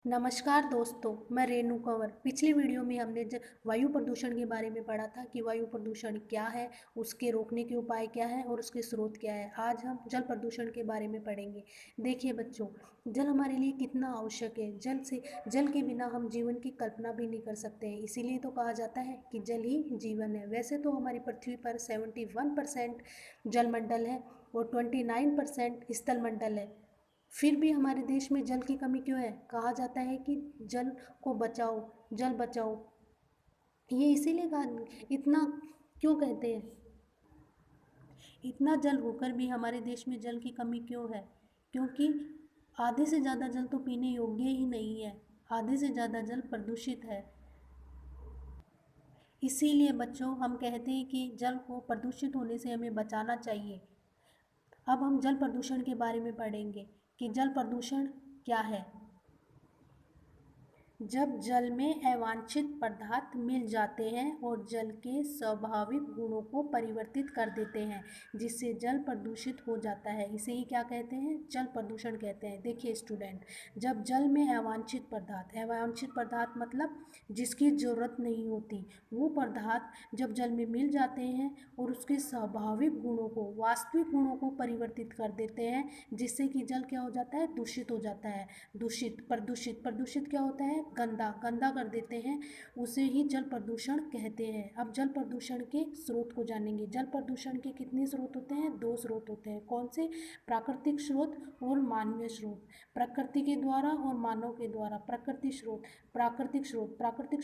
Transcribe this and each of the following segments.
नमस्कार दोस्तों, मैं रेणु कंवर। पिछली वीडियो में हमने वायु प्रदूषण के बारे में पढ़ा था कि वायु प्रदूषण क्या है, उसके रोकने के उपाय क्या है और उसके स्रोत क्या है। आज हम जल प्रदूषण के बारे में पढ़ेंगे। देखिए बच्चों, जल हमारे लिए कितना आवश्यक है। जल के बिना हम जीवन की कल्पना भी नहीं कर सकते हैं। इसीलिए तो कहा जाता है कि जल ही जीवन है। वैसे तो हमारी पृथ्वी पर 71% जलमंडल है और 29% स्थलमंडल है। फिर भी हमारे देश में जल की कमी क्यों है? कहा जाता है कि जल को बचाओ, जल बचाओ। ये इसीलिए कहा, इतना क्यों कहते हैं? इतना जल होकर भी हमारे देश में जल की कमी क्यों है? क्योंकि आधे से ज़्यादा जल तो पीने योग्य ही नहीं है। आधे से ज़्यादा जल प्रदूषित है। इसीलिए बच्चों, हम कहते हैं कि जल को प्रदूषित होने से हमें बचाना चाहिए। अब हम जल प्रदूषण के बारे में पढ़ेंगे कि जल प्रदूषण क्या है। जब जल में अवांछित पदार्थ मिल जाते हैं और जल के स्वाभाविक गुणों को परिवर्तित कर देते हैं, जिससे जल प्रदूषित हो जाता है, इसे ही क्या कहते हैं? जल प्रदूषण कहते हैं। देखिए स्टूडेंट, जब जल में अवांछित पदार्थ मतलब जिसकी ज़रूरत नहीं होती, वो पदार्थ जब जल में मिल जाते हैं और उसके स्वाभाविक गुणों को, वास्तविक गुणों को परिवर्तित कर देते हैं, जिससे कि जल क्या हो जाता है? दूषित हो जाता है। प्रदूषित क्या होता है? गंदा गंदा कर देते हैं, उसे ही जल प्रदूषण कहते हैं। अब जल प्रदूषण के स्रोत को जानेंगे। जल प्रदूषण के कितने स्रोत होते हैं? दो स्रोत होते हैं। कौन से? प्राकृतिक स्रोत और मानवीय स्रोत। प्रकृति के द्वारा और मानव के द्वारा। प्राकृतिक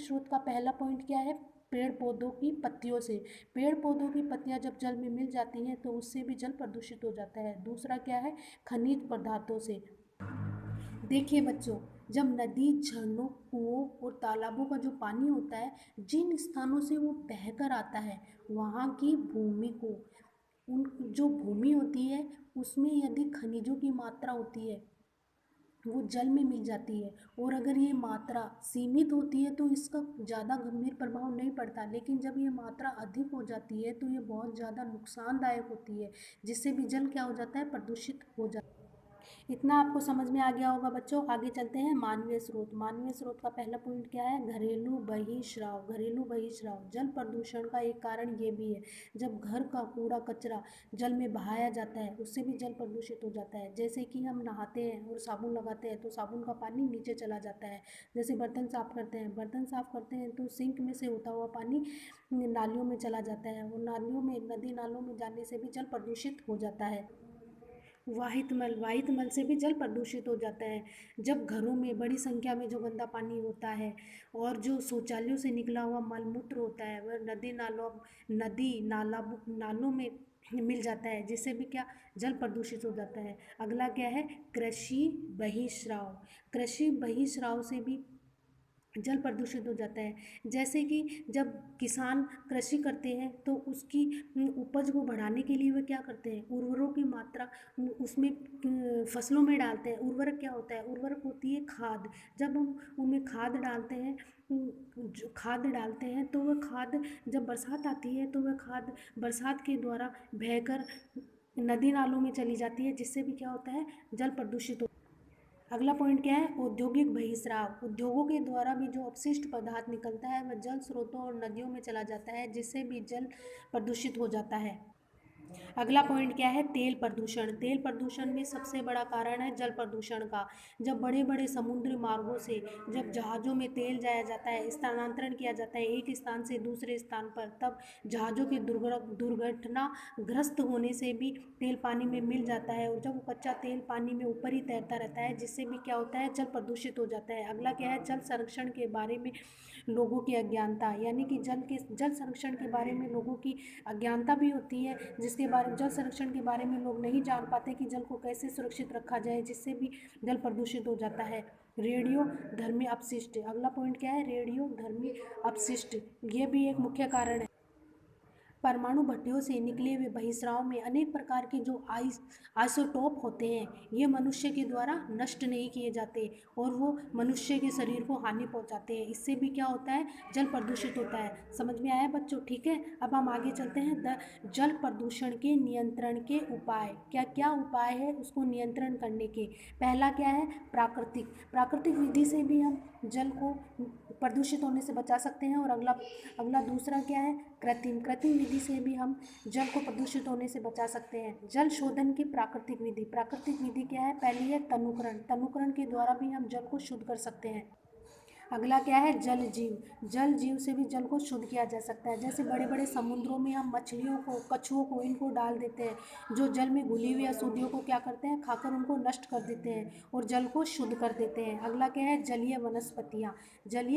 स्रोत का पहला पॉइंट क्या है? पेड़ पौधों की पत्तियों से। पेड़ पौधों की पत्तियां जब जल में मिल जाती हैं तो उससे भी जल प्रदूषित हो जाता है। दूसरा क्या है? खनिज पदार्थों से। देखिए बच्चों, जब नदी, झरनों, कुओं और तालाबों का जो पानी होता है, जिन स्थानों से वो बहकर आता है, वहाँ की भूमि को, उन जो भूमि होती है उसमें यदि खनिजों की मात्रा होती है, वो जल में मिल जाती है। और अगर ये मात्रा सीमित होती है तो इसका ज़्यादा गंभीर प्रभाव नहीं पड़ता, लेकिन जब ये मात्रा अधिक हो जाती है तो ये बहुत ज़्यादा नुकसानदायक होती है, जिससे भी जल क्या हो जाता है? प्रदूषित हो जाता है। इतना आपको समझ में आ गया होगा बच्चों। आगे चलते हैं। मानवीय स्रोत। मानवीय स्रोत का पहला पॉइंट क्या है? घरेलू बहिर्स्राव। घरेलू बहिर्स्राव जल प्रदूषण का एक कारण ये भी है। जब घर का कूड़ा कचरा जल में बहाया जाता है, उससे भी जल प्रदूषित हो जाता है। जैसे कि हम नहाते हैं और साबुन लगाते हैं तो साबुन का पानी नीचे चला जाता है। जैसे बर्तन साफ करते हैं तो सिंक में से होता हुआ पानी नालियों में चला जाता है, और नालियों में, नदी नालों में जाने से भी जल प्रदूषित हो जाता है। वाहित मल से भी जल प्रदूषित हो जाता है। जब घरों में बड़ी संख्या में जो गंदा पानी होता है और जो शौचालयों से निकला हुआ मल मूत्र होता है, वह नालों में मिल जाता है, जिससे भी क्या? जल प्रदूषित हो जाता है। अगला क्या है? कृषि बहिर्स्राव। कृषि बहिर्स्राव से भी जल प्रदूषित हो जाता है। जैसे कि जब किसान कृषि करते हैं तो उसकी उपज को बढ़ाने के लिए वे क्या करते हैं? उर्वरकों की मात्रा उसमें फसलों में डालते हैं। उर्वरक क्या होता है? उर्वरक होती है खाद। जब हम उनमें खाद डालते हैं तो वह खाद, जब बरसात आती है तो वह खाद बरसात के द्वारा बहकर नदी नालों में चली जाती है, जिससे भी क्या होता है? जल प्रदूषित। अगला पॉइंट क्या है? औद्योगिक बहिर्स्राव। उद्योगों के द्वारा भी जो अपशिष्ट पदार्थ निकलता है वह जल स्रोतों और नदियों में चला जाता है, जिससे भी जल प्रदूषित हो जाता है। अगला पॉइंट क्या है? तेल प्रदूषण। तेल प्रदूषण में सबसे बड़ा कारण है जल प्रदूषण का। जब बड़े बड़े समुद्री मार्गों से जब जहाज़ों में तेल जाया जाता है, स्थानांतरण किया जाता है एक स्थान से दूसरे स्थान पर, तब जहाज़ों के दुर्घटनाग्रस्त होने से भी तेल पानी में मिल जाता है, और जब वो कच्चा तेल पानी में ऊपर ही तैरता रहता है, जिससे भी क्या होता है? जल प्रदूषित हो जाता है। अगला क्या है? जल संरक्षण के बारे में लोगों की अज्ञानता। यानी कि जल संरक्षण के बारे में लोगों की अज्ञानता भी होती है, जिसके बारे जल संरक्षण के बारे में लोग नहीं जान पाते कि जल को कैसे सुरक्षित रखा जाए, जिससे भी जल प्रदूषित हो जाता है। रेडियो धर्मी अपशिष्ट। अगला पॉइंट क्या है? रेडियो धर्मी अपशिष्ट। ये भी एक मुख्य कारण है। परमाणु भट्टियों से निकले हुए बहिस्राव में अनेक प्रकार के जो आइसोटोप होते हैं, ये मनुष्य के द्वारा नष्ट नहीं किए जाते और वो मनुष्य के शरीर को हानि पहुंचाते हैं। इससे भी क्या होता है, जल प्रदूषित होता है। समझ में आया बच्चों? ठीक है, अब हम आगे चलते हैं। जल प्रदूषण के नियंत्रण के उपाय, क्या क्या उपाय है उसको नियंत्रण करने के। पहला क्या है, प्राकृतिक विधि से भी हम जल को प्रदूषित होने से बचा सकते हैं। और अगला अगला दूसरा क्या है, कृत्रिम विधि से भी हम जल को प्रदूषित होने से बचा सकते हैं। जल शोधन की प्राकृतिक विधि क्या है, पहली है तनुकरण के द्वारा भी हम जल को शुद्ध कर सकते हैं। अगला क्या है, जल जीव से भी जल को शुद्ध किया जा सकता है। जैसे बड़े बड़े समुद्रों में हम मछलियों को, कछुओं को, इनको डाल देते हैं, जो जल में घुली हुई अशुद्धियों को क्या करते हैं, खाकर उनको नष्ट कर देते हैं और जल को शुद्ध कर देते हैं। अगला क्या है, जलीय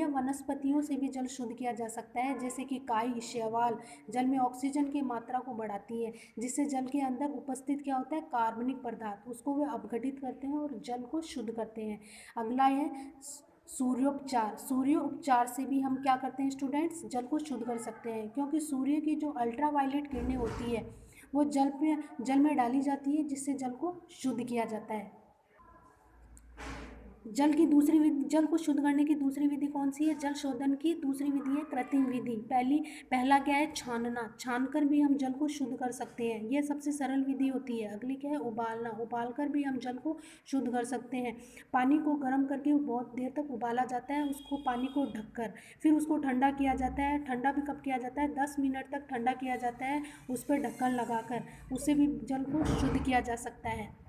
वनस्पतियों से भी जल शुद्ध किया जा सकता है। जैसे कि काई, शैवाल जल में ऑक्सीजन की मात्रा को बढ़ाती है, जिससे जल के अंदर उपस्थित क्या होता है, कार्बनिक पदार्थ, उसको वे अपघटित करते हैं और जल को शुद्ध करते हैं। अगला है सूर्योपचार से भी हम क्या करते हैं स्टूडेंट्स, जल को शुद्ध कर सकते हैं। क्योंकि सूर्य की जो अल्ट्रावायलेट किरणें होती है वो जल में डाली जाती है, जिससे जल को शुद्ध किया जाता है। जल को शुद्ध करने की दूसरी विधि कौन सी है, जल शोधन की दूसरी विधि है कृत्रिम विधि। पहला क्या है, छानकर भी हम जल को शुद्ध कर सकते हैं, ये सबसे सरल विधि होती है। अगली क्या है, उबालकर भी हम जल को शुद्ध कर सकते हैं। पानी को गर्म करके बहुत देर तक उबाला जाता है, उसको पानी को ढककर फिर उसको ठंडा किया जाता है। ठंडा भी कब किया जाता है, 10 मिनट तक ठंडा किया जाता है उस पर ढक्कन लगाकर, उससे भी जल को शुद्ध किया जा सकता है।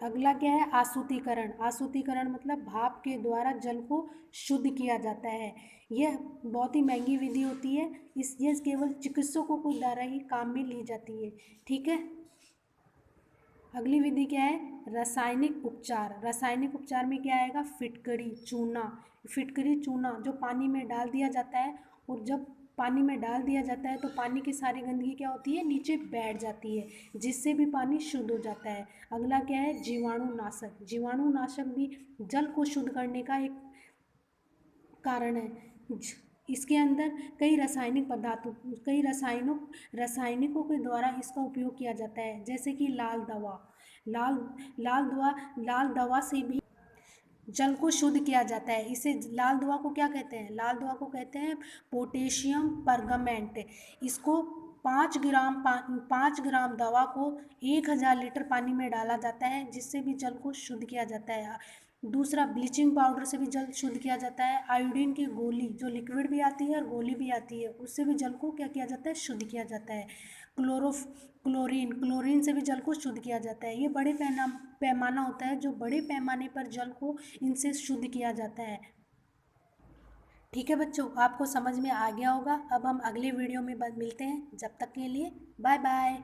अगला क्या है, आसुतीकरण मतलब भाप के द्वारा जल को शुद्ध किया जाता है। यह बहुत ही महंगी विधि होती है, ये केवल चिकित्सकों को द्वारा ही काम में ली जाती है। ठीक है, अगली विधि क्या है, रासायनिक उपचार में क्या आएगा, फिटकरी चूना जो पानी में डाल दिया जाता है, और जब पानी में डाल दिया जाता है तो पानी की सारी गंदगी क्या होती है, नीचे बैठ जाती है, जिससे भी पानी शुद्ध हो जाता है। अगला क्या है, जीवाणुनाशक भी जल को शुद्ध करने का एक कारण है। इसके अंदर कई रासायनिकों के द्वारा इसका उपयोग किया जाता है। जैसे कि लाल दवा से भी जल को शुद्ध किया जाता है। इसे लाल दवा को क्या कहते हैं, लाल दवा को कहते हैं पोटेशियम परगमेंट। इसको 5 ग्राम दवा को 1000 लीटर पानी में डाला जाता है, जिससे भी जल को शुद्ध किया जाता है। दूसरा, ब्लीचिंग पाउडर से भी जल शुद्ध किया जाता है। आयोडीन की गोली जो लिक्विड भी आती है और गोली भी आती है, उससे भी जल को क्या किया जाता है, शुद्ध किया जाता है। क्लोरीन से भी जल को शुद्ध किया जाता है। ये बड़े पैमाना होता है, जो बड़े पैमाने पर जल को इनसे शुद्ध किया जाता है। ठीक है बच्चों, आपको समझ में आ गया होगा। अब हम अगले वीडियो में मिलते हैं, जब तक के लिए बाय बाय।